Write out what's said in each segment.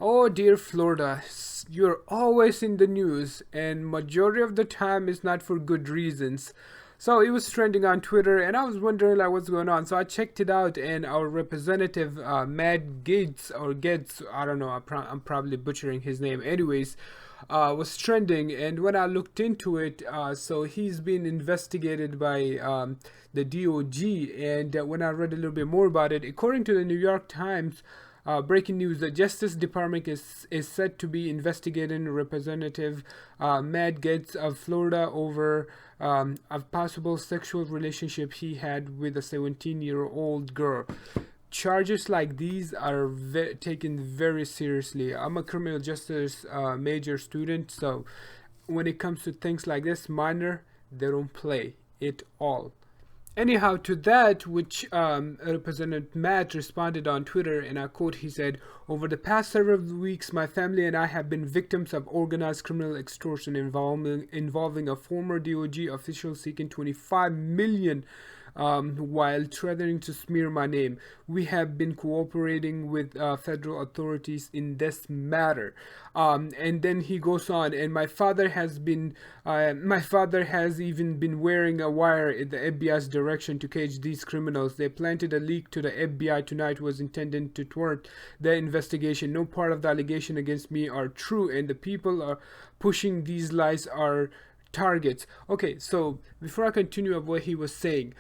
Oh dear Florida, you're always in the news, and majority of the time it's not for good reasons. So it was trending on Twitter, and I was wondering like what's going on. So I checked it out, and our representative, Matt Gates or Gaetz, I don't know, I'm probably butchering his name. Anyways, was trending, and when I looked into it, so he's been investigated by the DOG, and when I read a little bit more about it, according to the New York Times. Breaking news: the Justice Department is said to be investigating Representative Matt Gaetz of Florida over a possible sexual relationship he had with a 17-year-old girl. Charges like these are taken very seriously. I'm a criminal justice major student, so when it comes to things like this, minor, they don't play it all. Anyhow, to that, which Representative Matt responded on Twitter, and I quote, he said, "Over the past several weeks, my family and I have been victims of organized criminal extortion involving a former DOG official seeking 25 million while threatening to smear my name. We have been cooperating with federal authorities in this matter." And then he goes on, and my father has even been wearing a wire in the FBI's direction to cage these criminals. They planted a leak to the FBI tonight was intended to thwart the investigation. No part of the allegation against me are true, and the people are pushing these lies are targets. Okay, so before I continue of what he was saying,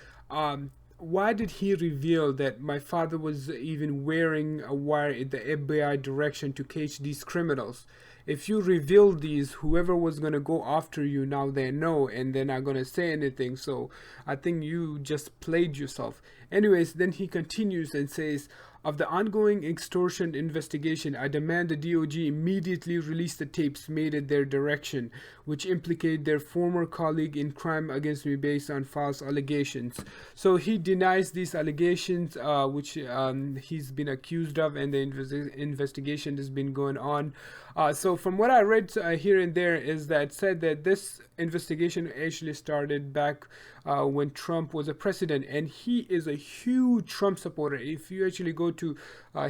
why did he reveal that my father was even wearing a wire in the FBI direction to catch these criminals? If you reveal these, whoever was gonna go after you, now they know, and they're not gonna say anything. So I think you just played yourself. Anyways, then he continues and says, "Of the ongoing extortion investigation, I demand the DOG immediately release the tapes made at their direction, which implicate their former colleague in crime against me based on false allegations." So he denies these allegations, which he's been accused of, and the investigation has been going on. So from what I read here and there is that said that this investigation actually started back when Trump was a president, and he is a huge Trump supporter. If you actually go to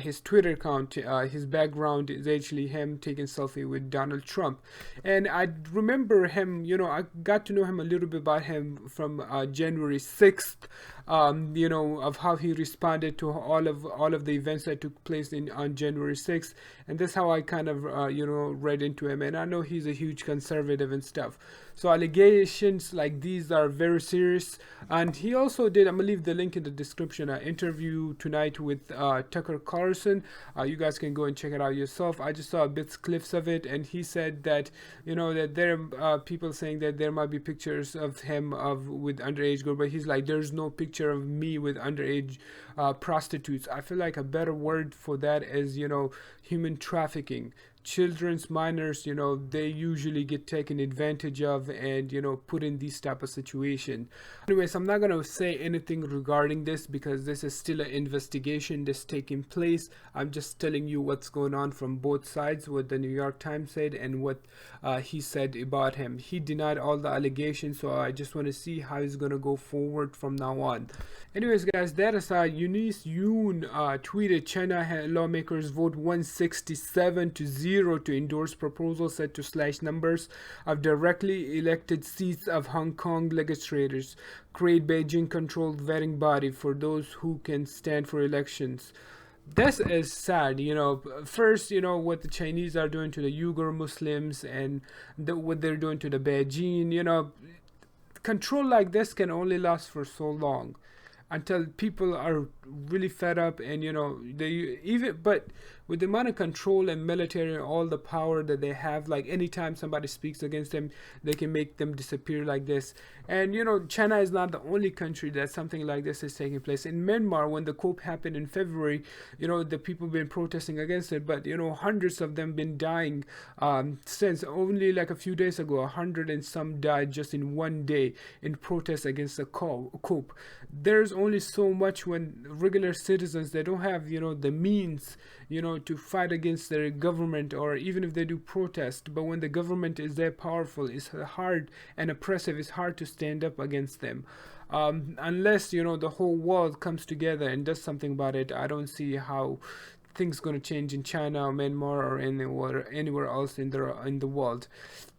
his Twitter account, his background is actually him taking selfie with Donald Trump. And I remember him, I got to know him a little bit about him from January 6th, of how he responded to all of the events that took place on January 6th. And that's how I kind of read into him. And I know he's a huge conservative and stuff. So allegations like these are very serious. And he also did, I'm gonna leave the link in the description, an interview tonight with Tucker Carlson. You guys can go and check it out yourself. I just saw bits clips of it, and he said that that there are people saying that there might be pictures of him with underage girl, but he's like, there's no picture of me with underage prostitutes. I feel like a better word for that is human trafficking. Children's minors, they usually get taken advantage of and put in these type of situation. Anyways, I'm not gonna say anything regarding this because this is still an investigation that's taking place. I'm just telling you what's going on from both sides, what the New York Times said and what he said about him. He denied all the allegations, so I just want to see how he's gonna go forward from now on. Anyways, guys, that aside, Eunice Yoon tweeted, "China lawmakers vote 167 to 0 to endorse proposal set to slash numbers of directly elected seats of Hong Kong legislators, create Beijing-controlled vetting body for those who can stand for elections." This is sad. First, what the Chinese are doing to the Uyghur Muslims, and what they're doing to the Beijing. Control like this can only last for so long until people are really fed up, and they even, but with the amount of control and military and all the power that they have, like anytime somebody speaks against them, they can make them disappear like this. And China is not the only country that something like this is taking place. In Myanmar, when the coup happened in February, the people been protesting against it, but hundreds of them been dying since. Only like a few days ago, 100 and some died just in one day in protest against the coup. There's only so much when regular citizens, they don't have the means to fight against their government, or even if they do protest, but when the government is that powerful, it's hard and oppressive, it's hard to stand up against them. Unless the whole world comes together and does something about it, I don't see how things gonna change in China or Myanmar or anywhere else in the world.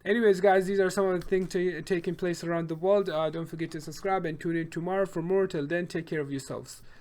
Anyways, guys, these are some of the things taking place around the world. Don't forget to subscribe and tune in tomorrow for more. Till then, take care of yourselves.